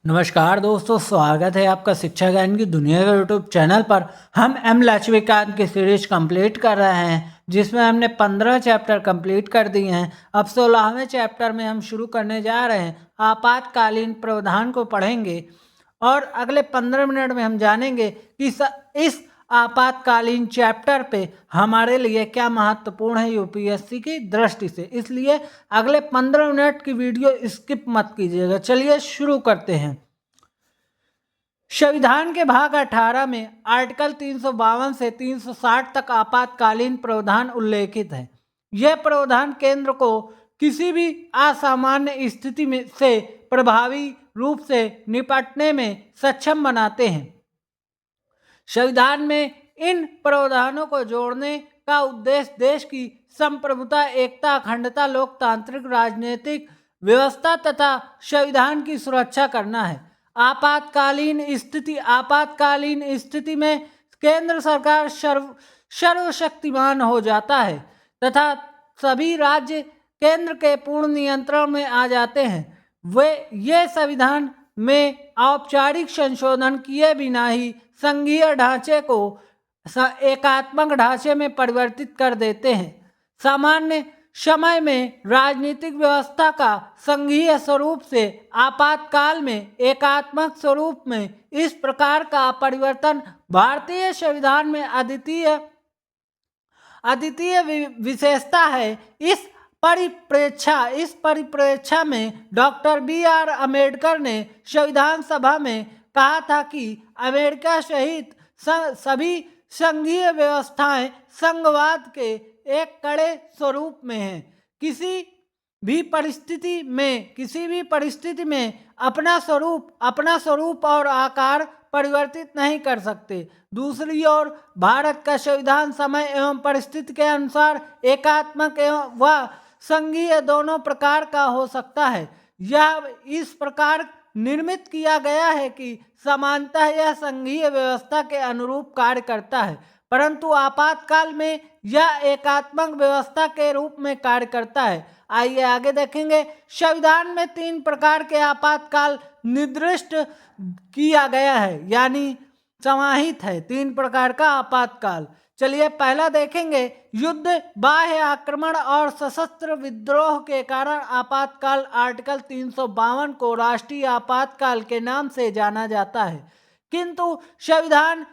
नमस्कार दोस्तों, स्वागत है आपका शिक्षा ज्ञान की दुनिया के यूट्यूब चैनल पर। हम एम लक्ष्मीकांत की सीरीज कंप्लीट कर रहे हैं, जिसमें हमने 15 चैप्टर कंप्लीट कर दिए हैं। अब 16वें चैप्टर में हम शुरू करने जा रहे हैं। आपातकालीन प्रावधान को पढ़ेंगे और अगले 15 मिनट में हम जानेंगे कि इस आपातकालीन चैप्टर पे हमारे लिए क्या महत्वपूर्ण है यूपीएससी की दृष्टि से। इसलिए अगले 15 मिनट की वीडियो स्किप मत कीजिएगा। चलिए शुरू करते हैं। संविधान के भाग 18 में आर्टिकल 352 से 360 तक आपातकालीन प्रावधान उल्लेखित है। यह प्रावधान केंद्र को किसी भी असामान्य स्थिति में से प्रभावी रूप से निपटने में सक्षम बनाते हैं। संविधान में इन प्रावधानों को जोड़ने का उद्देश्य देश की संप्रभुता, एकता, अखंडता, लोकतांत्रिक राजनीतिक व्यवस्था तथा संविधान की सुरक्षा करना है। आपातकालीन स्थिति में केंद्र सरकार सर्वशक्तिमान हो जाता है तथा सभी राज्य केंद्र के पूर्ण नियंत्रण में आ जाते हैं। ये संविधान में औपचारिक संशोधन किए बिना ही संघीय ढांचे को एकात्मक ढांचे में परिवर्तित कर देते हैं। सामान्य समय में राजनीतिक व्यवस्था का संघीय स्वरूप से आपातकाल में एकात्मक स्वरूप में इस प्रकार का परिवर्तन भारतीय संविधान में अद्वितीय विशेषता है। इस परिप्रेक्ष्य में डॉक्टर बी.आर. अम्बेडकर ने संविधान सभा में कहा था कि अमेरिका सहित सभी संघीय व्यवस्थाएं संघवाद के एक कड़े स्वरूप में हैं। किसी भी परिस्थिति में अपना स्वरूप और आकार परिवर्तित नहीं कर सकते। दूसरी ओर भारत का संविधान समय एवं परिस्थिति के अनुसार एकात्मक एवं व संघीय दोनों प्रकार का हो सकता है। यह इस प्रकार निर्मित किया गया है कि समानतः यह संघीय व्यवस्था के अनुरूप कार्य करता है, परंतु आपातकाल में यह एकात्मक व्यवस्था के रूप में कार्य करता है। आइए आगे देखेंगे। संविधान में 3 प्रकार के आपातकाल निर्दिष्ट किया गया है, यानी समाहित है 3 प्रकार का आपातकाल। चलिए पहला देखेंगे। युद्ध, बाह्य आक्रमण और सशस्त्र विद्रोह के कारण आपातकाल। आर्टिकल 352 को राष्ट्रीय आपातकाल के नाम से जाना जाता है, किंतु संविधान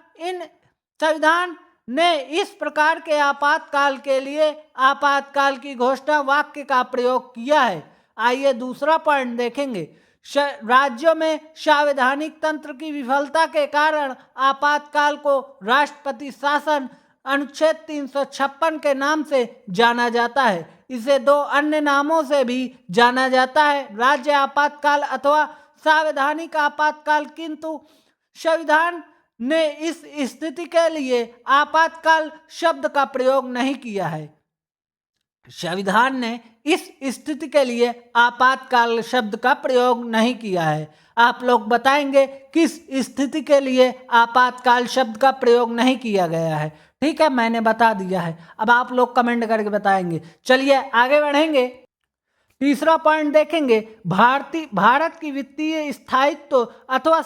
ने इस प्रकार के आपातकाल के लिए आपातकाल की घोषणा वाक्य का प्रयोग किया है। आइए दूसरा पॉइंट देखेंगे। राज्यों में संवैधानिक तंत्र की विफलता के कारण आपातकाल को राष्ट्रपति शासन अनुच्छेद 356 के नाम से जाना जाता है। इसे 2 अन्य नामों से भी जाना जाता है, राज्य आपातकाल अथवा संवैधानिक आपातकाल, किंतु संविधान ने इस स्थिति के लिए आपातकाल शब्द का प्रयोग नहीं किया है। संविधान ने इस स्थिति के लिए आपातकाल शब्द का प्रयोग नहीं किया है। आप लोग बताएंगे किस स्थिति के लिए आपातकाल शब्द का प्रयोग नहीं किया गया है। ठीक है, मैंने बता दिया है, अब आप लोग कमेंट करके बताएंगे। चलिए आगे बढ़ेंगे। तीसरा पॉइंट देखेंगे। भारत की वित्तीय स्थायित्व अथवा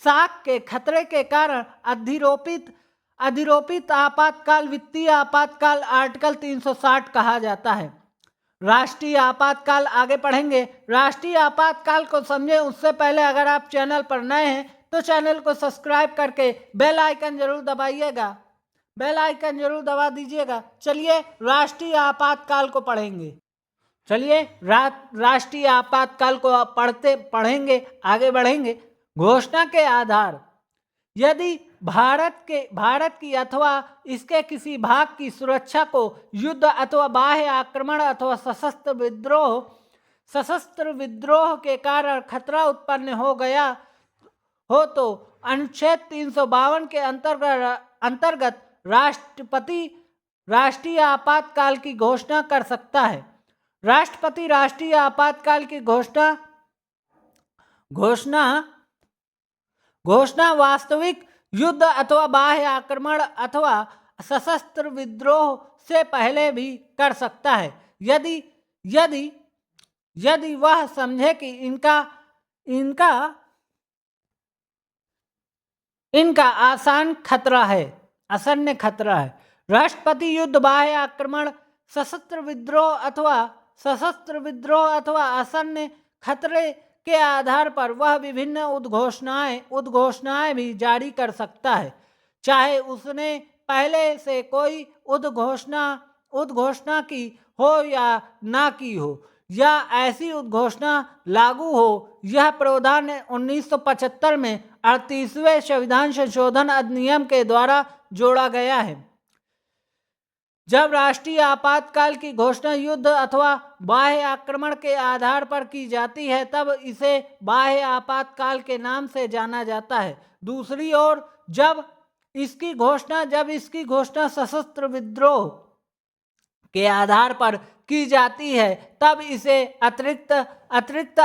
साख के खतरे के कारण अधिरोपित आपातकाल वित्तीय आपातकाल आर्टिकल 360 कहा जाता है। राष्ट्रीय आपातकाल आगे पढ़ेंगे। राष्ट्रीय आपातकाल को समझें उससे पहले अगर आप चैनल पर नए हैं तो चैनल को सब्सक्राइब करके बेल आइकन जरूर दबाइएगा, बेल आइकन जरूर दबा दीजिएगा। चलिए राष्ट्रीय आपातकाल को पढ़ेंगे। चलिए राष्ट्रीय आपातकाल को पढ़ेंगे, आगे बढ़ेंगे। घोषणा के आधार। यदि भारत की अथवा इसके किसी भाग की सुरक्षा को युद्ध अथवा बाह्य आक्रमण अथवा सशस्त्र विद्रोह के कारण खतरा उत्पन्न हो तो अनुच्छेद 352 के अंतर्गत राष्ट्रपति राष्ट्रीय आपातकाल की घोषणा कर सकता है। राष्ट्रपति राष्ट्रीय आपातकाल की घोषणा वास्तविक युद्ध अथवा बाह्य आक्रमण अथवा सशस्त्र विद्रोह से पहले भी कर सकता है, यदि वह समझे कि इनका इनका आसान खतरा है, आसन्न खतरा है। राष्ट्रपति युद्ध, बाह्य आक्रमण, सशस्त्र विद्रोह अथवा आसन्न खतरे के आधार पर वह विभिन्न उद्घोषणाएं भी जारी कर सकता है, चाहे उसने पहले से कोई उद्घोषणा की हो या ना की हो, या ऐसी उद्घोषणा लागू हो। यह प्रावधान 1975 में 38वें संविधान संशोधन अधिनियम के द्वारा जोड़ा गया है। जब राष्ट्रीय आपातकाल की घोषणा युद्ध अथवा बाह्य आक्रमण के आधार पर की जाती है, तब इसे बाह्य आपातकाल के नाम से जाना जाता है। दूसरी ओर जब इसकी घोषणा सशस्त्र विद्रोह के आधार पर की जाती है, तब इसे अतिरिक्त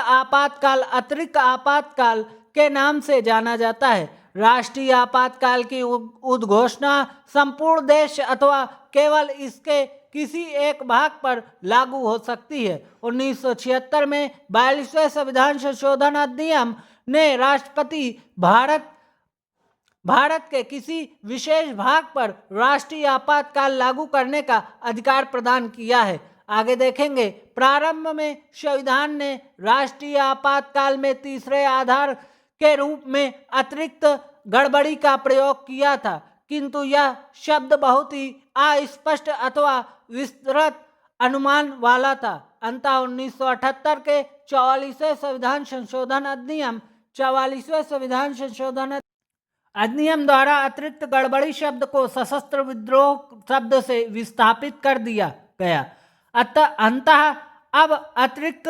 आपातकाल के नाम से जाना जाता है। राष्ट्रीय आपातकाल की उद्घोषणा संपूर्ण देश अथवा केवल इसके किसी एक भाग पर लागू हो सकती है। 1976 में 42वें संविधान संशोधन अधिनियम ने राष्ट्रपति भारत के किसी विशेष भाग पर राष्ट्रीय आपातकाल लागू करने का अधिकार प्रदान किया है। आगे देखेंगे। प्रारंभ में संविधान ने राष्ट्रीय आपातकाल में तीसरे आधार के रूप में अतिरिक्त गड़बड़ी का प्रयोग किया था, किंतु यह शब्द बहुत ही अस्पष्ट अथवा विस्तृत अनुमान वाला था। अंततः 1978 के 44वें संविधान संशोधन अधिनियम द्वारा अतिरिक्त गड़बड़ी शब्द को सशस्त्र विद्रोह शब्द से विस्थापित कर दिया गया। अंततः अब अतिरिक्त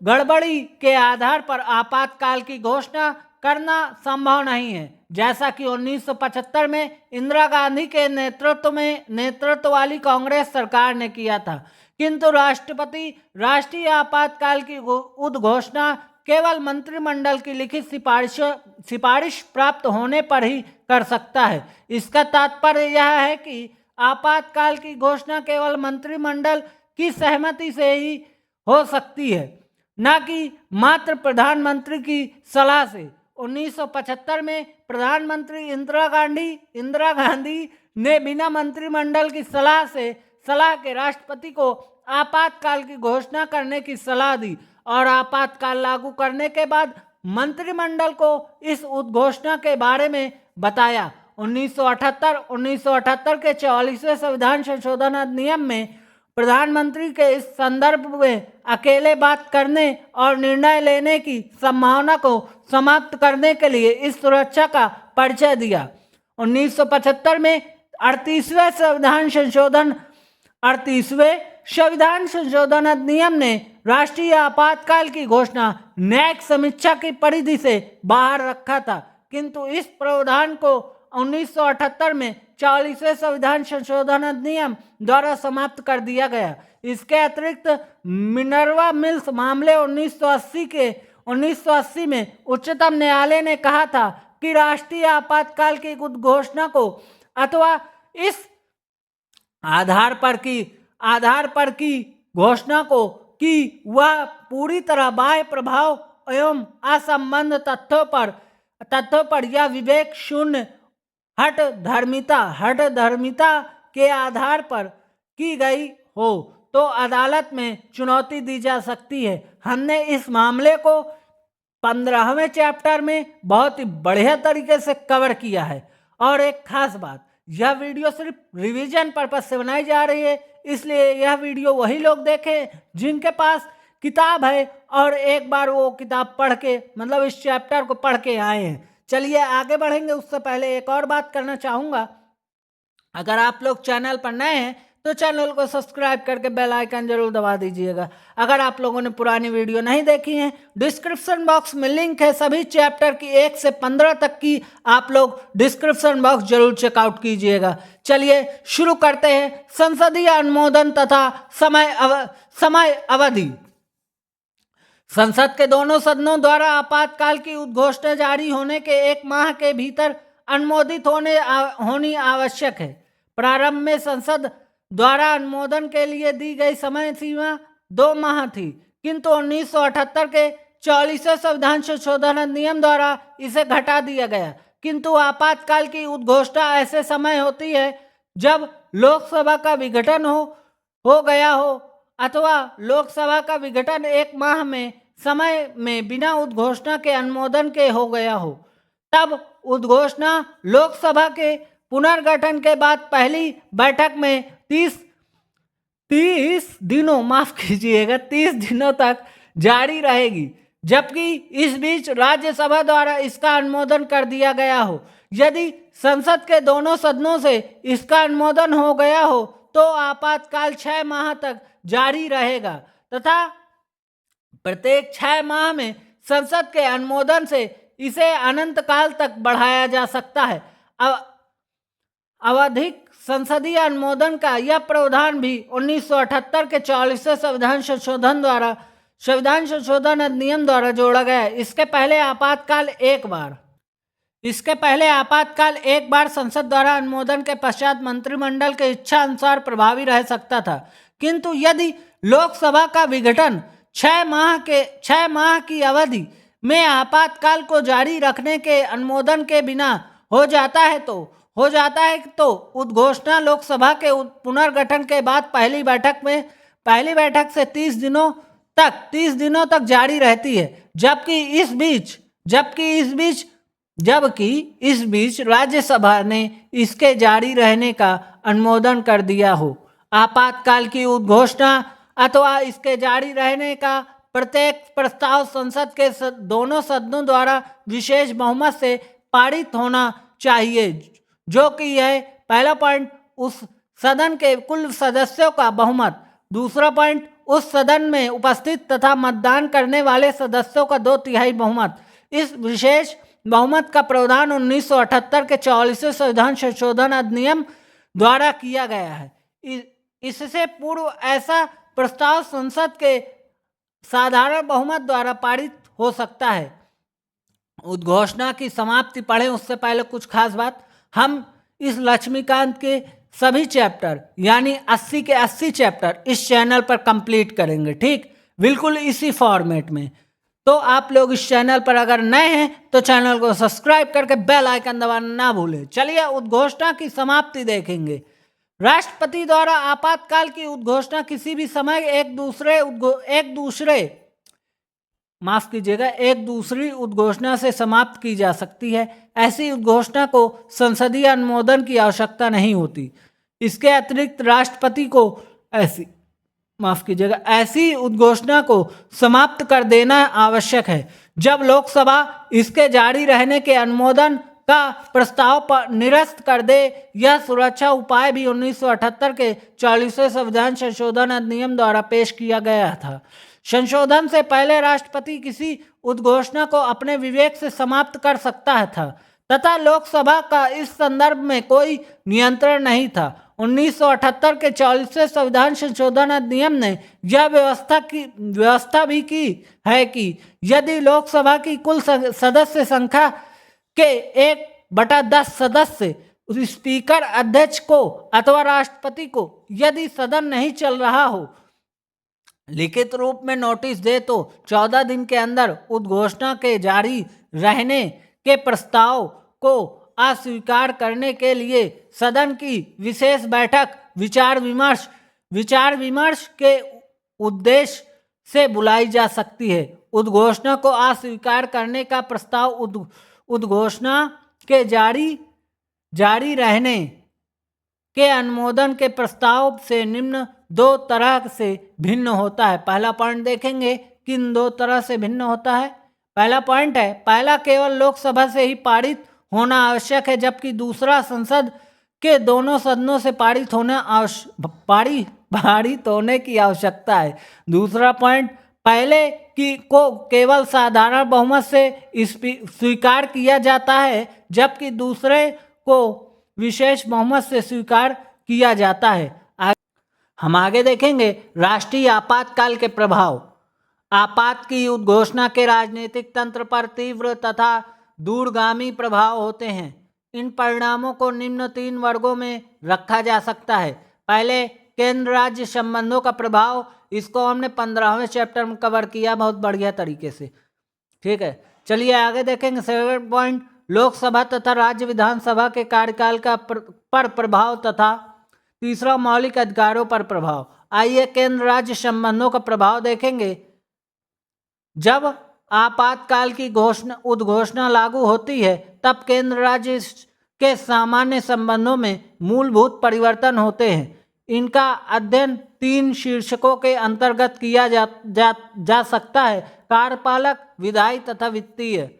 गड़बड़ी के आधार पर आपातकाल की घोषणा करना संभव नहीं है, जैसा कि 1975 में इंदिरा गांधी के नेतृत्व वाली कांग्रेस सरकार ने किया था। किंतु राष्ट्रपति राष्ट्रीय आपातकाल की उद्घोषणा केवल मंत्रिमंडल की लिखित सिफारिश प्राप्त होने पर ही कर सकता है। इसका तात्पर्य यह है कि आपातकाल की घोषणा केवल मंत्रिमंडल की सहमति से ही हो सकती है, न कि मात्र प्रधानमंत्री की सलाह से। 1975 में प्रधानमंत्री इंदिरा गांधी ने बिना मंत्रिमंडल की सलाह के राष्ट्रपति को आपातकाल की घोषणा करने की सलाह दी और आपातकाल लागू करने के बाद मंत्रिमंडल को इस उद्घोषणा के बारे में बताया। 1978 के 44वें संविधान संशोधन अधिनियम में प्रधानमंत्री के इस संदर्भ में अकेले बात करने और निर्णय लेने की संभावना को समाप्त करने के लिए इस सुरक्षा का परिचय दिया। 1975 में 38वें संविधान संशोधन अधिनियम ने राष्ट्रीय आपातकाल की घोषणा न्यायिक समीक्षा की परिधि से बाहर रखा था, किंतु इस प्रावधान को 1978 में 40वें संविधान संशोधन अधिनियम द्वारा समाप्त कर दिया गया। इसके अतिरिक्त मिनर्वा मिल्स मामले 1980 में उच्चतम न्यायालय ने कहा था कि राष्ट्रीय आपातकाल की घोषणा को अथवा इस आधार पर की घोषणा को कि वह पूरी तरह बाह्य प्रभाव एवं असंबद्ध तथ्यों पर या विवेक शून्य हठ धर्मिता के आधार पर की गई हो तो अदालत में चुनौती दी जा सकती है। हमने इस मामले को 15वें चैप्टर में बहुत ही बढ़िया तरीके से कवर किया है। और एक खास बात, यह वीडियो सिर्फ रिवीजन पर्पज से बनाई जा रही है, इसलिए यह वीडियो वही लोग देखें जिनके पास किताब है और एक बार वो किताब पढ़ के मतलब इस चैप्टर को पढ़ के आए हैं। चलिए आगे बढ़ेंगे। उससे पहले एक और बात करना चाहूँगा, अगर आप लोग चैनल पर नए हैं तो चैनल को सब्सक्राइब करके बेल आइकन जरूर दबा दीजिएगा। अगर आप लोगों ने पुरानी वीडियो नहीं देखी है, डिस्क्रिप्शन बॉक्स में लिंक है सभी चैप्टर की 1 से 15 तक की, आप लोग डिस्क्रिप्शन बॉक्स जरूर चेकआउट कीजिएगा। चलिए शुरू करते हैं। संसदीय अनुमोदन तथा समय अवधि। संसद के दोनों सदनों द्वारा आपातकाल की उद्घोषणा जारी होने के 1 माह के भीतर अनुमोदित होनी आवश्यक है। प्रारंभ में संसद द्वारा अनुमोदन के लिए दी गई समय सीमा 2 माह थी, किंतु 1978 के 44वें संविधान संशोधन अधिनियम द्वारा इसे घटा दिया गया। किंतु आपातकाल की उद्घोषणा ऐसे समय होती है जब लोकसभा का विघटन हो गया हो अथवा लोकसभा का विघटन 1 माह में समय में बिना उद्घोषणा के अनुमोदन के हो गया हो। तब उद्घोषणा लोकसभा के पुनर्गठन के बाद पहली बैठक में 30 दिनों, माफ कीजिएगा, 30 दिनों तक जारी रहेगी, जबकि इस बीच राज्यसभा द्वारा इसका अनुमोदन कर दिया गया हो। यदि संसद के दोनों सदनों से इसका अनुमोदन हो गया हो तो आपातकाल 6 माह तक जारी रहेगा तथा प्रत्येक 6 माह में संसद के अनुमोदन से इसे अनंत काल तक बढ़ाया जा सकता है। आवधिक संसदीय अनुमोदन का यह प्रावधान भी 1978 के 44वें संविधान संशोधन अधिनियम द्वारा जोड़ा गया है। इसके पहले आपातकाल एक बार संसद द्वारा अनुमोदन के पश्चात मंत्रिमंडल के इच्छा अनुसार प्रभावी रह सकता था। किंतु यदि लोकसभा का विघटन 6 माह की अवधि में आपातकाल को जारी रखने के अनुमोदन के बिना हो जाता है तो उद्घोषणा लोकसभा के पुनर्गठन के बाद पहली बैठक से 30 दिनों तक जारी रहती है, जबकि इस बीच राज्यसभा ने इसके जारी रहने का अनुमोदन कर दिया हो। आपातकाल की उद्घोषणा अथवा इसके जारी रहने का प्रत्येक प्रस्ताव संसद के दोनों सदनों द्वारा विशेष बहुमत से पारित होना चाहिए, जो कि है पहला पॉइंट उस सदन के कुल सदस्यों का बहुमत, दूसरा पॉइंट उस सदन में उपस्थित तथा मतदान करने वाले सदस्यों का 2/3 बहुमत। इस विशेष बहुमत का प्रावधान 1978 के 44वें संविधान संशोधन अधिनियम द्वारा किया गया है। इससे पूर्व ऐसा प्रस्ताव संसद के साधारण बहुमत द्वारा पारित हो सकता है। उद्घोषणा की समाप्ति पढ़ें उससे पहले कुछ खास बात, हम इस लक्ष्मीकांत के सभी चैप्टर यानी 80 के 80 चैप्टर इस चैनल पर कंप्लीट करेंगे, ठीक, बिल्कुल इसी फॉर्मेट में। तो आप लोग इस चैनल पर अगर नए हैं तो चैनल को सब्सक्राइब करके बेल आइकन दबाना ना भूलें। चलिए उद्घोषणा की समाप्ति देखेंगे। राष्ट्रपति द्वारा आपातकाल की उद्घोषणा किसी भी समय एक दूसरी उद्घोषणा से समाप्त की जा सकती है। ऐसी उद्घोषणा को संसदीय अनुमोदन की आवश्यकता नहीं होती। इसके अतिरिक्त राष्ट्रपति को ऐसी उद्घोषणा को समाप्त कर देना आवश्यक है जब लोकसभा इसके जारी रहने के अनुमोदन का प्रस्ताव पर निरस्त कर दे। यह सुरक्षा उपाय भी 1978 के 44वें संविधान संशोधन अधिनियम द्वारा पेश किया गया था। संशोधन से पहले राष्ट्रपति किसी उद्घोषणा को अपने विवेक से समाप्त कर सकता था तथा लोकसभा का इस संदर्भ में कोई नियंत्रण नहीं था। 1978 के 44वें संविधान संशोधन अधिनियम ने यह व्यवस्था भी की है कि यदि लोकसभा की कुल सदस्य संख्या के 1/10 सदस्य स्पीकर, अध्यक्ष को अथवा राष्ट्रपति को यदि सदन नहीं चल रहा हो लिखित रूप में नोटिस दे तो 14 दिन के अंदर उद्घोषणा के जारी रहने के प्रस्ताव को अस्वीकार करने के लिए सदन की विशेष बैठक विचार विमर्श के उद्देश्य से बुलाई जा सकती है। उद्घोषणा को अस्वीकार करने का प्रस्ताव उद्घोषणा के जारी रहने के अनुमोदन के प्रस्ताव से निम्न 2 तरह से भिन्न होता है। पहला पॉइंट देखेंगे किन 2 तरह से भिन्न होता है। पहला पॉइंट है, पहला केवल लोकसभा से ही पारित होना आवश्यक है, जबकि दूसरा संसद के दोनों सदनों से पारित होने की आवश्यकता है। दूसरा पॉइंट, पहले को केवल साधारण बहुमत से स्वीकार किया जाता है, जबकि दूसरे को विशेष बहुमत से स्वीकार किया जाता है। हम आगे देखेंगे राष्ट्रीय आपातकाल के प्रभाव। आपात की उद्घोषणा के राजनीतिक तंत्र पर तीव्र तथा दूरगामी प्रभाव होते हैं। इन परिणामों को निम्न 3 वर्गों में रखा जा सकता है। पहले, केंद्र राज्य संबंधों का प्रभाव। इसको हमने 15वें चैप्टर में कवर किया बहुत बढ़िया तरीके से। ठीक है, चलिए आगे देखेंगे 7 पॉइंट, लोकसभा तथा राज्य विधानसभा के कार्यकाल का पर प्रभाव तथा तीसरा मौलिक अधिकारों पर प्रभाव। आइए केंद्र राज्य संबंधों का प्रभाव देखेंगे। जब आपातकाल की उद्घोषणा लागू होती है तब केंद्र राज्य के सामान्य संबंधों में मूलभूत परिवर्तन होते हैं। इनका अध्ययन 3 शीर्षकों के अंतर्गत किया जा सकता है, कार्यपालक, विधायी तथा वित्तीय।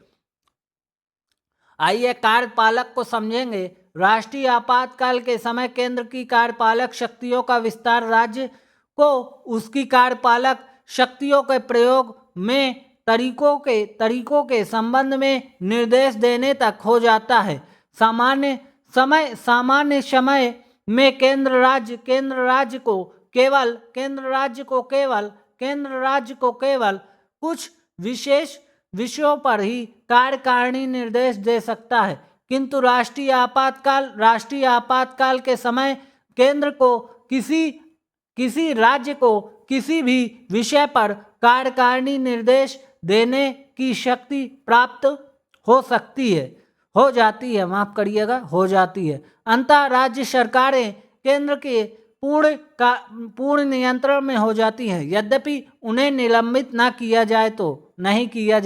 आइए कार्यपालक को समझेंगे। राष्ट्रीय आपातकाल के समय केंद्र की कार्यपालक शक्तियों का विस्तार राज्य को उसकी कार्यपालक शक्तियों के प्रयोग में तरीकों के संबंध में निर्देश देने तक हो जाता है। सामान्य समय में केंद्र राज्य को केवल कुछ विशेष विषयों पर ही कार्यकारिणी निर्देश दे सकता है, किंतु राष्ट्रीय आपातकाल के समय केंद्र को किसी राज्य को किसी भी विषय पर कार्यकारिणी निर्देश देने की शक्ति प्राप्त हो जाती है। अंतः राज्य सरकारें केंद्र के पूर्ण नियंत्रण में हो जाती हैं, यद्यपि उन्हें निलंबित न किया जाए तो नहीं किया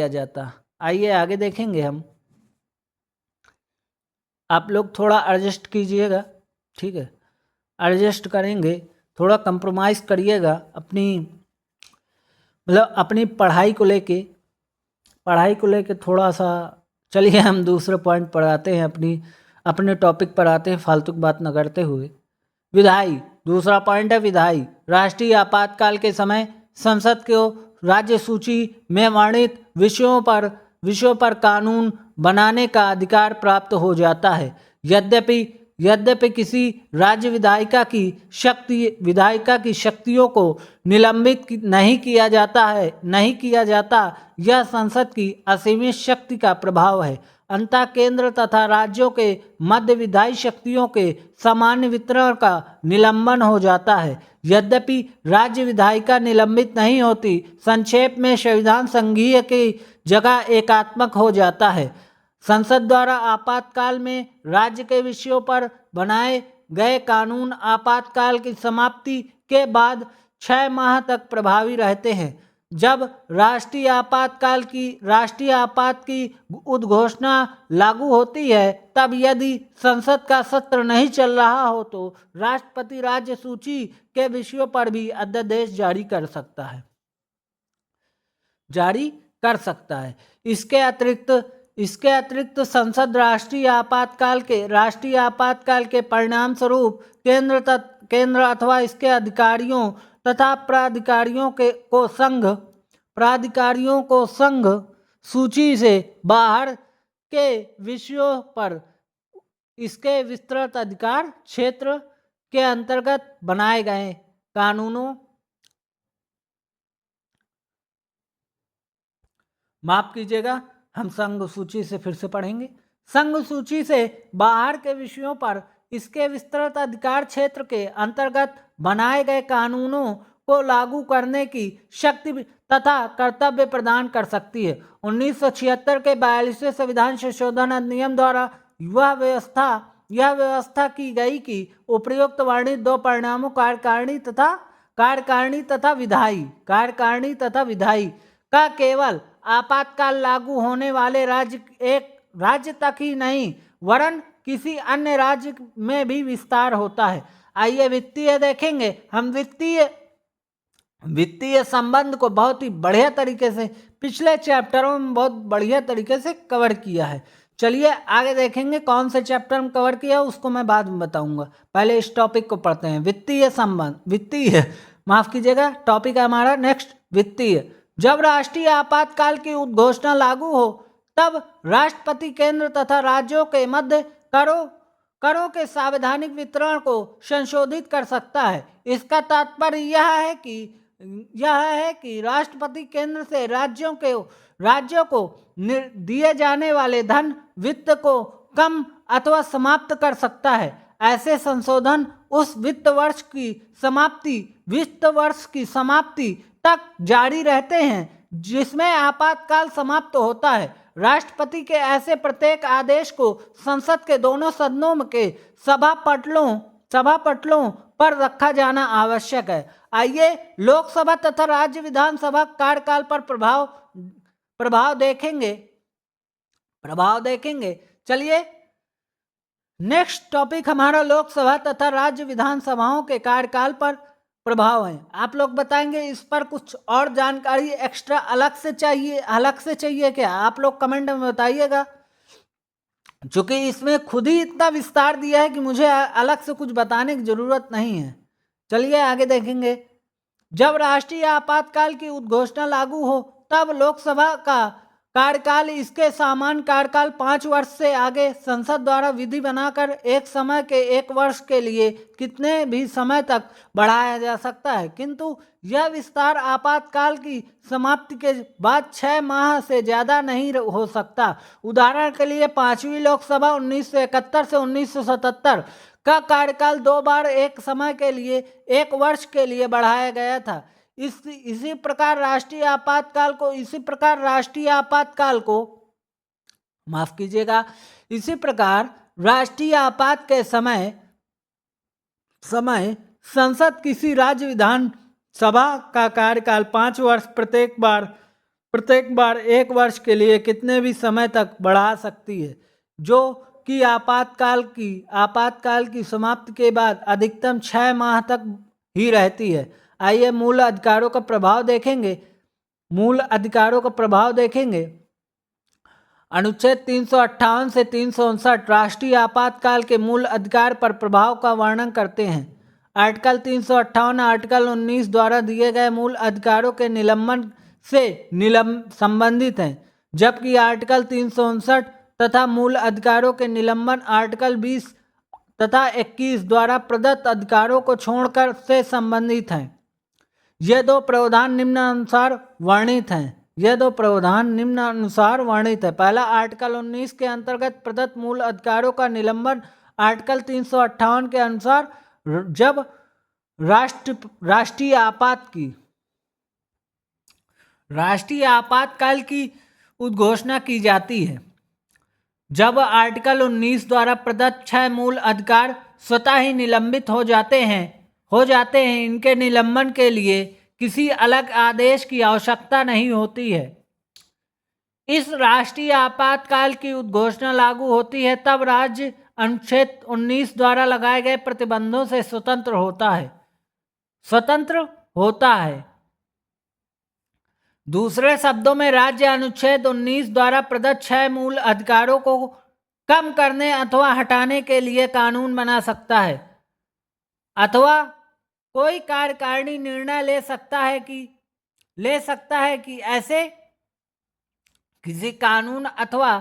जाता। आइए आगे देखेंगे हम। आप लोग थोड़ा एडजस्ट कीजिएगा, ठीक है, एडजस्ट करेंगे, थोड़ा कंप्रोमाइज़ करिएगा अपनी पढ़ाई को लेके थोड़ा सा। चलिए हम दूसरे पॉइंट पर आते हैं, अपने टॉपिक पर आते हैं, फालतू की बात न करते हुए। विधायी, दूसरा पॉइंट है विधायी। राष्ट्रीय आपातकाल के समय संसद को राज्य सूची में वर्णित विषयों पर कानून बनाने का अधिकार प्राप्त हो जाता है। यद्यपि किसी राज्य विधायिका की शक्तियों को निलंबित नहीं किया जाता, यह संसद की असीमित शक्ति का प्रभाव है। अंतः केंद्र तथा राज्यों के मध्य विधायी शक्तियों के सामान्य वितरण का निलंबन हो जाता है। यद्यपि राज्य विधायिका निलंबित नहीं होती, संक्षेप में संविधान संघीय की जगह एकात्मक हो जाता है। संसद द्वारा आपातकाल में राज्य के विषयों पर बनाए गए कानून आपातकाल की समाप्ति के बाद 6 माह तक प्रभावी रहते हैं। जब राष्ट्रीय आपात की उद्घोषणा लागू होती है, तब यदि संसद का सत्र नहीं चल रहा हो तो राष्ट्रपति राज्य सूची के विषयों पर भी अध्यादेश जारी कर सकता है। इसके अतिरिक्त संसद राष्ट्रीय आपातकाल के परिणाम स्वरूप केंद्र अथवा इसके अधिकारियों तथा प्राधिकारियों को संघ सूची से बाहर के विषयों पर इसके विस्तृत अधिकार क्षेत्र के अंतर्गत बनाए गए कानूनों, माफ कीजिएगा, हम संघ सूची से फिर से पढ़ेंगे। संघ सूची से बाहर के विषयों पर इसके विस्तृत अधिकार क्षेत्र के अंतर्गत बनाए गए कानूनों को लागू करने की शक्ति तथा कर्तव्य प्रदान कर सकती है। 1976 के 42वें संविधान संशोधन अधिनियम द्वारा यह व्यवस्था की गई कि उपयुक्त वर्णित 2 परिणामों कार्यकारिणी तथा विधायी का केवल आपातकाल लागू होने वाले राज्य तक ही नहीं वरन किसी अन्य राज्य में भी विस्तार होता है। आइए वित्तीय देखेंगे। हम वित्तीय संबंध को बहुत ही बढ़िया तरीके से पिछले चैप्टरों में बहुत बढ़िया तरीके से कवर किया है। चलिए आगे देखेंगे कौन से चैप्टर में कवर किया उसको मैं बाद में बताऊंगा। पहले इस टॉपिक को पढ़ते हैं। टॉपिक है हमारा नेक्स्ट वित्तीय। जब राष्ट्रीय आपातकाल की उद्घोषणा लागू हो तब राष्ट्रपति केंद्र तथा राज्यों के मध्य करों के संवैधानिक वितरण को संशोधित कर सकता है। इसका तात्पर्य यह है कि राष्ट्रपति केंद्र से राज्यों को दिए जाने वाले धन वित्त को कम अथवा समाप्त कर सकता है। ऐसे संशोधन उस वित्त वर्ष की समाप्ति तक जारी रहते हैं जिसमें आपातकाल समाप्त होता है। राष्ट्रपति के ऐसे प्रत्येक आदेश को संसद के दोनों सदनों के सभापटलों पर रखा जाना आवश्यक है। आइए लोकसभा तथा राज्य विधानसभा कार्यकाल पर प्रभाव देखेंगे। चलिए नेक्स्ट टॉपिक हमारा लोकसभा तथा राज्य विधानसभाओं के कार्यकाल पर प्रभाव है। आप लोग बताएंगे इस पर कुछ और जानकारी एक्स्ट्रा अलग से चाहिए क्या? आप लोग कमेंट में बताइएगा, क्योंकि इसमें खुद ही इतना विस्तार दिया है कि मुझे अलग से कुछ बताने की जरूरत नहीं है। चलिए आगे देखेंगे। जब राष्ट्रीय आपातकाल की उद्घोषणा लागू हो तब लोकसभा का कार्यकाल इसके सामान्य कार्यकाल 5 वर्ष से आगे संसद द्वारा विधि बनाकर एक समय के 1 वर्ष के लिए कितने भी समय तक बढ़ाया जा सकता है, किंतु यह विस्तार आपातकाल की समाप्ति के बाद 6 माह से ज़्यादा नहीं हो सकता। उदाहरण के लिए 5वीं लोकसभा 1971 से 1977 का कार्यकाल 2 बार एक समय के लिए 1 वर्ष के लिए बढ़ाया गया था। इसी प्रकार राष्ट्रीय आपातकाल आपात के समय संसद किसी राज्य विधानसभा का कार्यकाल 5 वर्ष प्रत्येक बार 1 वर्ष के लिए कितने भी समय तक बढ़ा सकती है, जो कि आपातकाल की समाप्ति के बाद अधिकतम 6 माह तक ही रहती है। आइए मूल अधिकारों का प्रभाव देखेंगे। अनुच्छेद 358 से 359 राष्ट्रीय आपातकाल के मूल अधिकार पर प्रभाव का वर्णन करते हैं। आर्टिकल 358 आर्टिकल 19 द्वारा दिए गए मूल अधिकारों के निलंबन से संबंधित हैं, जबकि आर्टिकल 359 तथा मूल अधिकारों के निलंबन आर्टिकल 20 तथा 21 द्वारा प्रदत्त अधिकारों को छोड़कर से संबंधित हैं। ये दो प्रावधान निम्नानुसार वर्णित है। पहला, आर्टिकल 19 के अंतर्गत प्रदत्त मूल अधिकारों का निलंबन आर्टिकल 358 के अनुसार जब राष्ट्रीय आपातकाल की उद्घोषणा की जाती है, जब आर्टिकल 19 द्वारा प्रदत्त 6 मूल अधिकार स्वतः ही निलंबित हो जाते हैं। इनके निलंबन के लिए किसी अलग आदेश की आवश्यकता नहीं होती है। इस राष्ट्रीय आपातकाल की उद्घोषणा लागू होती है तब राज्य अनुच्छेद 19 द्वारा लगाए गए प्रतिबंधों से स्वतंत्र होता है। दूसरे शब्दों में राज्य अनुच्छेद 19 द्वारा प्रदत्त 6 मूल अधिकारों को कम करने अथवा हटाने के लिए कानून बना सकता है, अथवा कोई कार्यकारिणी निर्णय ले सकता है कि ऐसे किसी कानून अथवा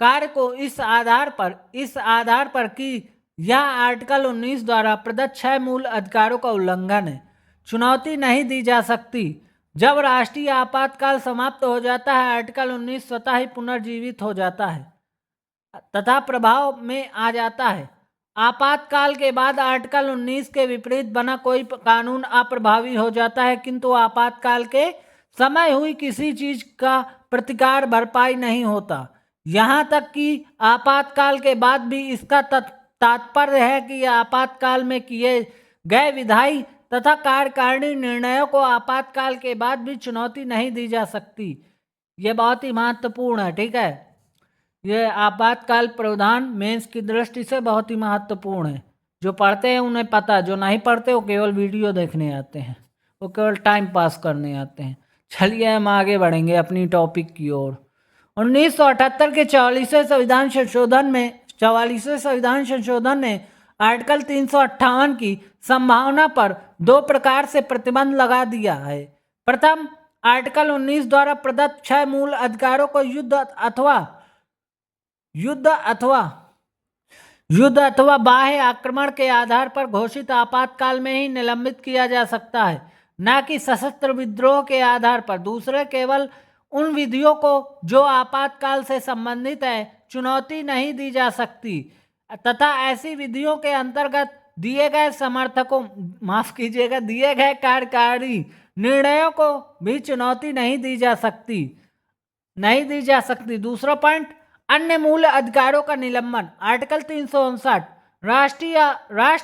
कार्य को इस आधार पर कि यह आर्टिकल 19 द्वारा प्रदत्त 6 मूल अधिकारों का उल्लंघन है, चुनौती नहीं दी जा सकती। जब राष्ट्रीय आपातकाल समाप्त हो जाता है, आर्टिकल 19 स्वतः ही पुनर्जीवित हो जाता है तथा प्रभाव में आ जाता है। आपातकाल के बाद आर्टिकल 19 के विपरीत बना कोई कानून अप्रभावी हो जाता है, किंतु आपातकाल के समय हुई किसी चीज का प्रतिकार भरपाई नहीं होता। यहाँ तक कि आपातकाल के बाद भी इसका तात्पर्य है कि आपातकाल में किए गए विधायी तथा कार्यकारिणी निर्णयों को आपातकाल के बाद भी चुनौती नहीं दी जा सकती। ये बहुत ही महत्वपूर्ण है, ठीक है। ये आपातकाल प्रावधान मेंस की दृष्टि से बहुत ही महत्वपूर्ण है। जो पढ़ते हैं उन्हें पता, जो नहीं पढ़ते वो केवल वीडियो देखने आते हैं, वो केवल टाइम पास करने आते हैं। चलिए हम आगे बढ़ेंगे अपनी टॉपिक की ओर। 1978 के 44वें संविधान संशोधन ने आर्टिकल 358 की संभावना पर 2 प्रकार से प्रतिबंध लगा दिया है। प्रथम, आर्टिकल 19 द्वारा प्रदत्त 6 मूल अधिकारों को युद्ध अथवा बाह्य आक्रमण के आधार पर घोषित आपातकाल में ही निलंबित किया जा सकता है, न कि सशस्त्र विद्रोह के आधार पर। दूसरे, केवल उन विधियों को जो आपातकाल से संबंधित है चुनौती नहीं दी जा सकती तथा ऐसी विधियों के अंतर्गत दिए गए कार्यकारिणी निर्णयों को भी चुनौती नहीं दी जा सकती। दूसरा पॉइंट, अन्य मूल अधिकारों का निलंबन। आर्टिकल 359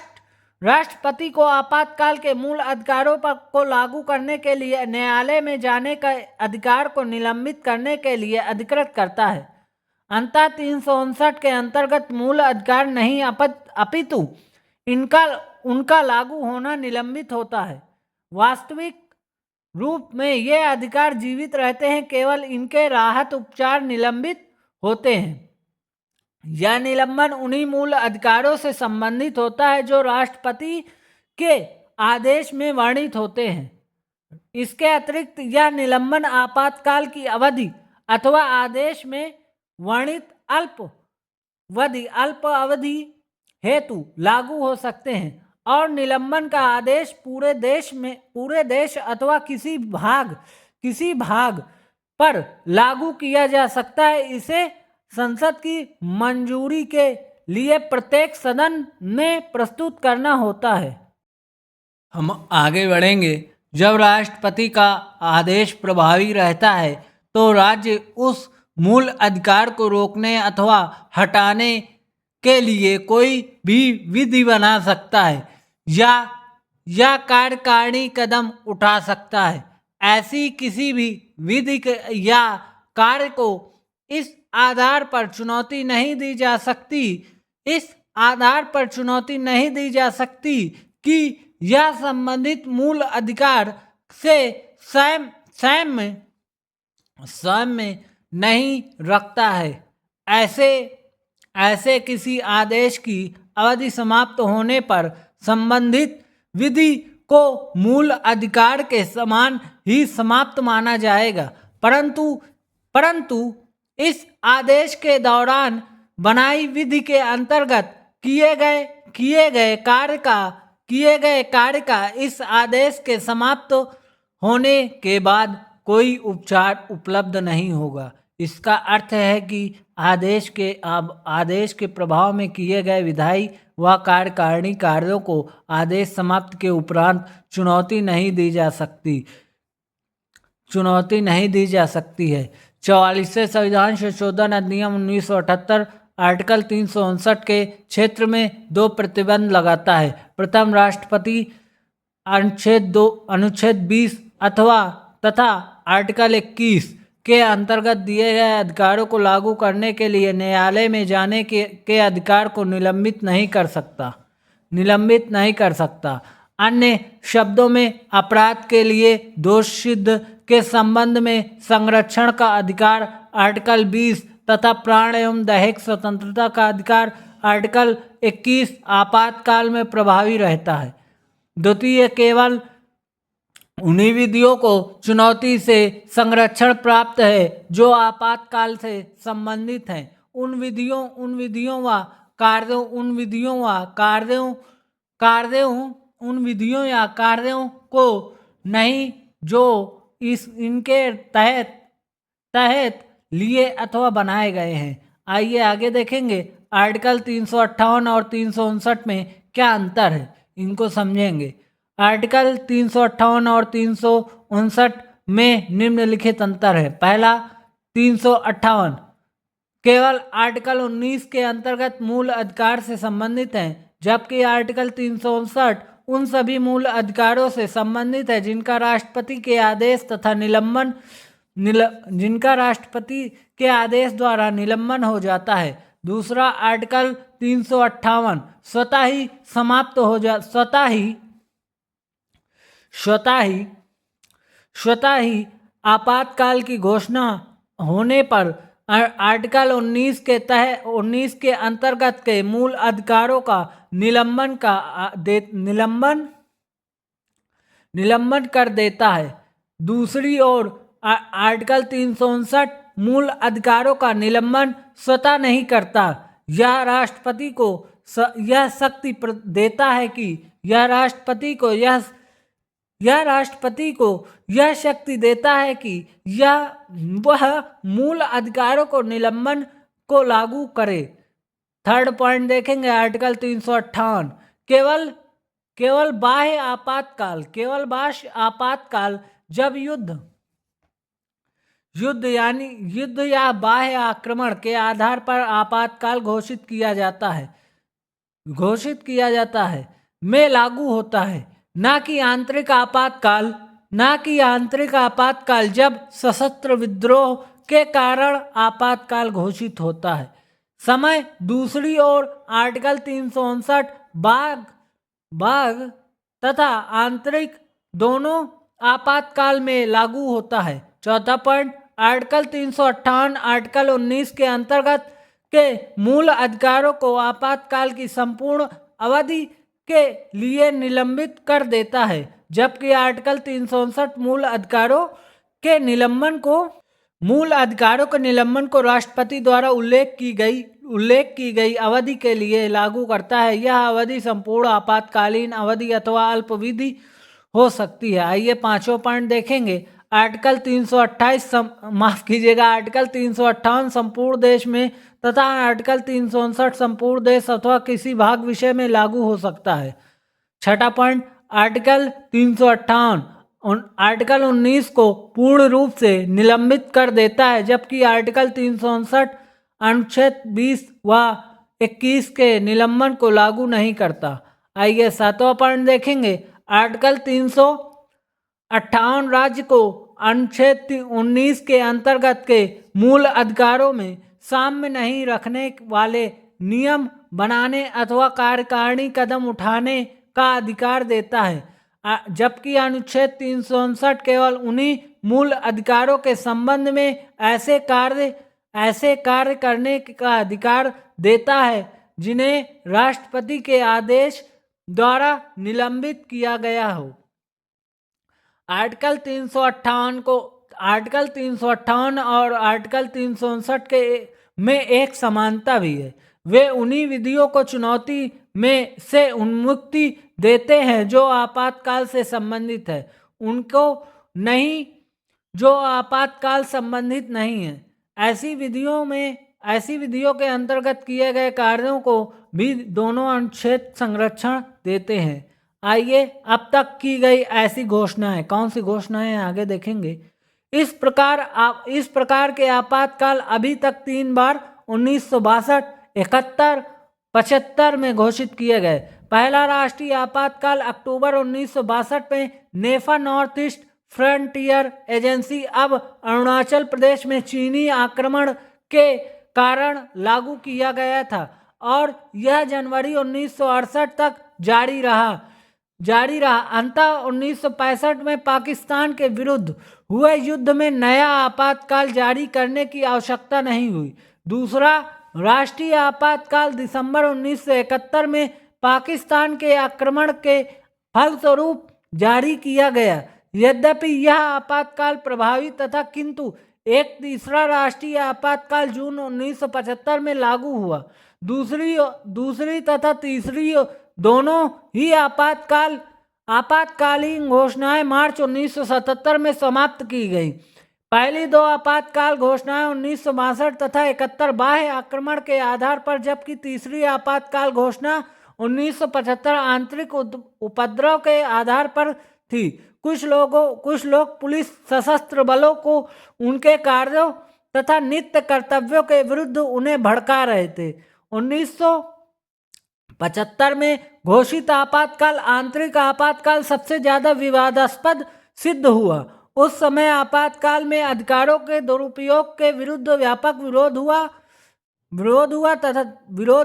राष्ट्रपति को आपातकाल के मूल अधिकारों को लागू करने के लिए न्यायालय में जाने का अधिकार को निलंबित करने के लिए अधिकृत करता है। अंततः 359 के अंतर्गत मूल अधिकार नहीं अपितु उनका लागू होना निलंबित होता है। वास्तविक रूप में ये अधिकार जीवित रहते हैं, केवल इनके राहत उपचार निलंबित होते हैं। यह निलंबन उन्हीं मूल अधिकारों से संबंधित होता है जो राष्ट्रपति के आदेश में वर्णित होते हैं। इसके अतिरिक्त यह निलंबन आपातकाल की अवधि अथवा आदेश में वर्णित अल्प अवधि हेतु लागू हो सकते हैं और निलंबन का आदेश पूरे देश अथवा किसी भाग पर लागू किया जा सकता है। इसे संसद की मंजूरी के लिए प्रत्येक सदन में प्रस्तुत करना होता है। हम आगे बढ़ेंगे। जब राष्ट्रपति का आदेश प्रभावी रहता है तो राज्य उस मूल अधिकार को रोकने अथवा हटाने के लिए कोई भी विधि बना सकता है या कार्यकारिणी कदम उठा सकता है। ऐसी किसी भी विधि या कार्य को इस आधार पर चुनौती नहीं दी जा सकती कि यह संबंधित मूल अधिकार से साम्य नहीं रखता है। ऐसे किसी आदेश की अवधि समाप्त होने पर संबंधित विधि को मूल अधिकार के समान ही समाप्त माना जाएगा, परंतु इस आदेश के दौरान बनाई विधि के अंतर्गत किए गए कार्य का इस आदेश के समाप्त होने के बाद कोई उपचार उपलब्ध नहीं होगा। इसका अर्थ है कि आदेश के प्रभाव में किए गए विधायी व कार्यकारिणी कार्यों को आदेश समाप्ति के उपरांत चुनौती नहीं दी जा सकती है। 44वें संविधान संशोधन अधिनियम 1978 आर्टिकल 359 के क्षेत्र में 2 प्रतिबंध लगाता है। प्रथम, राष्ट्रपति अनुच्छेद 20 तथा आर्टिकल 21 के अंतर्गत दिए गए अधिकारों को लागू करने के लिए न्यायालय में जाने के अधिकार को निलंबित नहीं कर सकता। अन्य शब्दों में, अपराध के लिए दोष सिद्ध के संबंध में संरक्षण का अधिकार आर्टिकल 20 तथा प्राण एवं दैहिक स्वतंत्रता का अधिकार आर्टिकल 21 आपातकाल में प्रभावी रहता है। द्वितीय, केवल उन्हीं विधियों को चुनौती से संरक्षण प्राप्त है जो आपातकाल से संबंधित हैं। उन विधियों या कार्यों को नहीं जो इनके तहत लिए अथवा बनाए गए हैं। आइए आगे देखेंगे आर्टिकल 358 और 359 में क्या अंतर है, इनको समझेंगे। आर्टिकल 358 और 359 में निम्नलिखित अंतर है। पहला, 358 केवल आर्टिकल 19 के अंतर्गत मूल अधिकार से संबंधित है, जबकि आर्टिकल 359 उन सभी मूल अधिकारों से संबंधित है जिनका राष्ट्रपति के आदेश तथा जिनका राष्ट्रपति के आदेश द्वारा निलंबन हो जाता है। दूसरा, आर्टिकल 358 स्वतः ही आपातकाल की घोषणा होने पर आर्टिकल 19 के अंतर्गत के मूल अधिकारों का निलंबन कर देता है। दूसरी ओर आर्टिकल 359 मूल अधिकारों का निलंबन स्वतः नहीं करता। यह राष्ट्रपति को यह शक्ति देता है कि यह राष्ट्रपति को यह शक्ति देता है कि वह मूल अधिकारों को निलंबन को लागू करे। थर्ड पॉइंट देखेंगे आर्टिकल 358 केवल बाह्य आपातकाल, केवल बाह्य आपातकाल जब युद्ध या बाह्य आक्रमण के आधार पर आपातकाल घोषित किया जाता है में लागू होता है, ना कि आंतरिक आपातकाल जब सशस्त्र विद्रोह के कारण आपातकाल घोषित होता है। समय दूसरी ओर आर्टिकल 359 बाह्य तथा आंतरिक दोनों आपातकाल में लागू होता है। चौथा पॉइंट, आर्टिकल 358 आर्टिकल 19 के अंतर्गत के मूल अधिकारों को आपातकाल की संपूर्ण अवधि के लिए निलंबित कर देता है, जबकि आर्टिकल 359 मूल अधिकारों के निलंबन को राष्ट्रपति द्वारा उल्लेख की गई अवधि के लिए लागू करता है। यह अवधि संपूर्ण आपातकालीन अवधि अथवा अल्पावधि हो सकती है। आइए पांचों पॉइंट देखेंगे। आर्टिकल 358 संपूर्ण देश में तथा आर्टिकल 359 संपूर्ण देश अथवा किसी भाग विषय में लागू हो सकता है। छठा पॉइंट, आर्टिकल 358 आर्टिकल 19 को पूर्ण रूप से निलंबित कर देता है, जबकि आर्टिकल 359 अनुच्छेद 20 व 21 के निलंबन को लागू नहीं करता। आइए सातवां पॉइंट देखेंगे। आर्टिकल 358 राज्य को अनुच्छेद 19 के अंतर्गत के मूल अधिकारों में साम्य नहीं रखने वाले नियम बनाने अथवा कार्यकारिणी कदम उठाने का अधिकार देता है, जबकि अनुच्छेद 359 केवल उन्हीं मूल अधिकारों के संबंध में ऐसे कार्य करने का अधिकार देता है जिन्हें राष्ट्रपति के आदेश द्वारा निलंबित किया गया हो। आर्टिकल 358 और आर्टिकल 359 के में एक समानता भी है। वे उन्हीं विधियों को चुनौती में से उन्मुक्ति देते हैं जो आपातकाल से संबंधित है, उनको नहीं जो आपातकाल संबंधित नहीं है। ऐसी विधियों के अंतर्गत किए गए कार्यों को भी दोनों अनुच्छेद संरक्षण देते हैं। आइए अब तक की गई ऐसी घोषणाएं, कौन सी घोषणाएं आगे देखेंगे। इस प्रकार के आपातकाल अभी तक 3 बार 1962, 71, 75 में घोषित किए गए। पहला राष्ट्रीय आपातकाल अक्टूबर 1962 में नेफा नॉर्थ ईस्ट फ्रंटियर एजेंसी अब अरुणाचल प्रदेश में चीनी आक्रमण के कारण लागू किया गया था और यह जनवरी 1968 तक जारी रहा। अंततः 1965 में पाकिस्तान के विरुद्ध हुए युद्ध में नया आपातकाल जारी करने की आवश्यकता नहीं हुई। दूसरा राष्ट्रीय आपातकाल दिसंबर 1971 में पाकिस्तान के आक्रमण के फलस्वरूप जारी किया गया। यद्यपि यह आपातकाल प्रभावी तथा, किंतु एक तीसरा राष्ट्रीय आपातकाल जून 1975 में लागू हुआ। दूसरी तथा तीसरी दोनों ही आपातकालीन घोषणाएं मार्च 1977 में समाप्त की गई। पहली दो आपातकाल घोषणाएं 1962 तथा 71 बाह्य आक्रमण के आधार पर, जबकि तीसरी आपातकाल घोषणा 1975 आंतरिक उपद्रव के आधार पर थी। कुछ लोग पुलिस सशस्त्र बलों को उनके कार्यों तथा नित्य कर्तव्यों के विरुद्ध उन्हें भड़का रहे थे। 1975 में घोषित आपातकाल आंतरिक आपातकाल सबसे ज्यादा विवादास्पद सिद्ध हुआ। उस समय आपातकाल में अधिकारों के दुरुपयोग के विरुद्ध व्यापक विरोध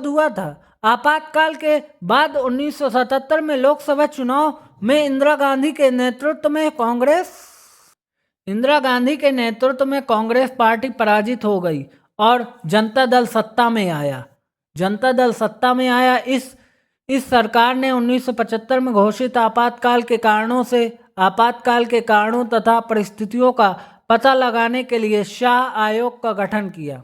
हुआ था। आपातकाल के बाद 1977 में लोकसभा चुनाव में इंदिरा गांधी के नेतृत्व में कांग्रेस पार्टी पराजित हो गई और जनता दल सत्ता में आया। इस सरकार ने 1975 में घोषित आपातकाल के कारणों तथा परिस्थितियों का पता लगाने के लिए शाह आयोग का गठन किया।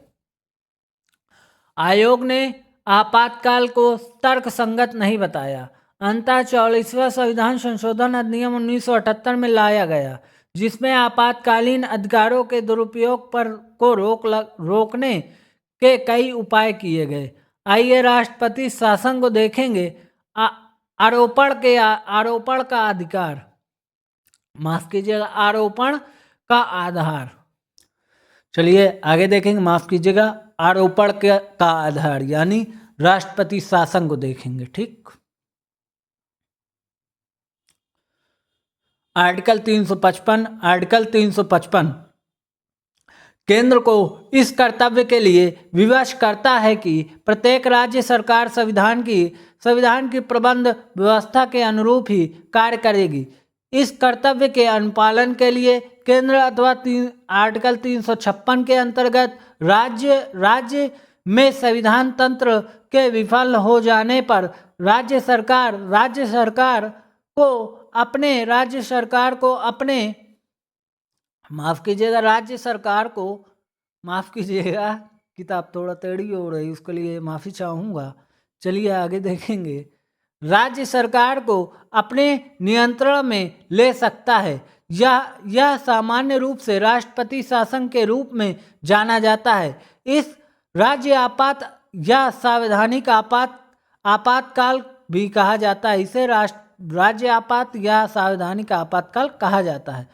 आयोग ने आपातकाल को तर्कसंगत नहीं बताया। अंततः 44वां संविधान संशोधन अधिनियम 1978 में लाया गया, जिसमें आपातकालीन अधिकारों के दुरुपयोग को रोकने के कई उपाय किए गए। आइए राष्ट्रपति शासन को देखेंगे। आरोपण का अधिकार, माफ कीजिएगा, आरोपण का आधार। चलिए आगे देखेंगे, माफ कीजिएगा, आरोपण का आधार यानी राष्ट्रपति शासन को देखेंगे। ठीक, आर्टिकल 355 केंद्र को इस कर्तव्य के लिए विवश करता है कि प्रत्येक राज्य सरकार संविधान की प्रबंध व्यवस्था के अनुरूप ही कार्य करेगी। इस कर्तव्य के अनुपालन के लिए केंद्र अथवा आर्टिकल 356 के अंतर्गत राज्य में संविधान तंत्र के विफल हो जाने पर राज्य सरकार को अपने माफ कीजिएगा, किताब थोड़ा टेढ़ी हो रही, उसके लिए माफ़ी चाहूँगा। चलिए आगे देखेंगे, राज्य सरकार को अपने नियंत्रण में ले सकता है। यह सामान्य रूप से राष्ट्रपति शासन के रूप में जाना जाता है। इस राज्य आपात या संवैधानिक आपातकाल भी कहा जाता है। इसे राज्य आपात या संवैधानिक आपातकाल कहा जाता है।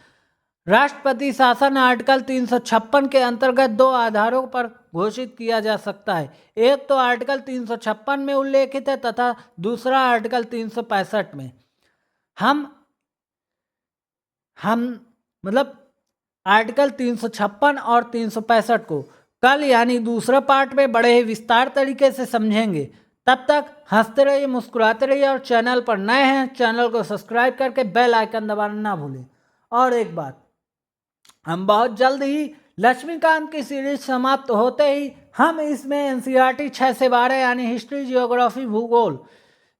राष्ट्रपति शासन आर्टिकल 356 के अंतर्गत दो आधारों पर घोषित किया जा सकता है। एक तो आर्टिकल 356 में उल्लेखित है तथा दूसरा आर्टिकल 365 में। हम मतलब आर्टिकल 356 और 365 को कल यानी दूसरे पार्ट में बड़े ही विस्तार तरीके से समझेंगे। तब तक हंसते रहिए, मुस्कुराते रहिए और चैनल पर नए हैं चैनल को सब्सक्राइब करके बेल आइकन दबाना ना भूलें। और एक बात, हम बहुत जल्द ही लक्ष्मीकांत की सीरीज समाप्त होते ही हम इसमें एनसीईआरटी 6 से 12 यानी हिस्ट्री, जियोग्राफी, भूगोल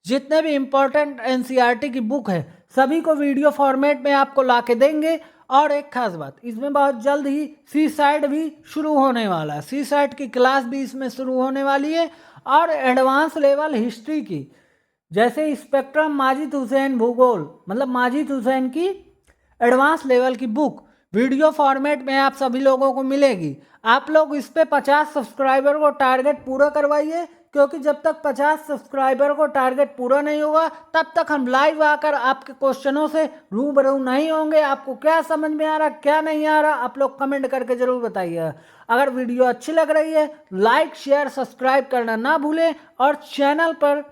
जितने भी इम्पोर्टेंट एनसीईआरटी की बुक है सभी को वीडियो फॉर्मेट में आपको ला के देंगे। और एक खास बात, इसमें बहुत जल्द ही सी साइड भी शुरू होने वाला है। सी साइड की क्लास भी इसमें शुरू होने वाली है। और एडवांस लेवल हिस्ट्री की, जैसे स्पेक्ट्रम माजिद हुसैन भूगोल, मतलब माजिद हुसैन की एडवांस लेवल की बुक वीडियो फॉर्मेट में आप सभी लोगों को मिलेगी। आप लोग इस पे 50 सब्सक्राइबर को टारगेट पूरा करवाइए, क्योंकि जब तक 50 सब्सक्राइबर को टारगेट पूरा नहीं होगा तब तक हम लाइव आकर आपके क्वेश्चनों से रूबरू नहीं होंगे। आपको क्या समझ में आ रहा, क्या नहीं आ रहा, आप लोग कमेंट करके जरूर बताइए। अगर वीडियो अच्छी लग रही है लाइक, शेयर, सब्सक्राइब करना ना भूलें और चैनल पर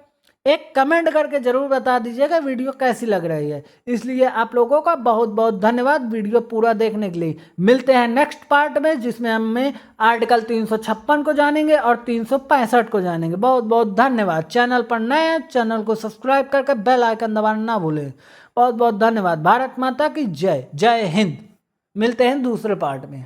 एक कमेंट करके जरूर बता दीजिएगा वीडियो कैसी लग रही है। इसलिए आप लोगों का बहुत बहुत धन्यवाद वीडियो पूरा देखने के लिए। मिलते हैं नेक्स्ट पार्ट में जिसमें हम आर्टिकल 356 को जानेंगे और 365 को जानेंगे। बहुत बहुत धन्यवाद। चैनल पर नए हैं चैनल को सब्सक्राइब करके बेल आइकन दबाना ना भूलें। बहुत बहुत धन्यवाद। भारत माता की जय। जय हिंद। मिलते हैं दूसरे पार्ट में।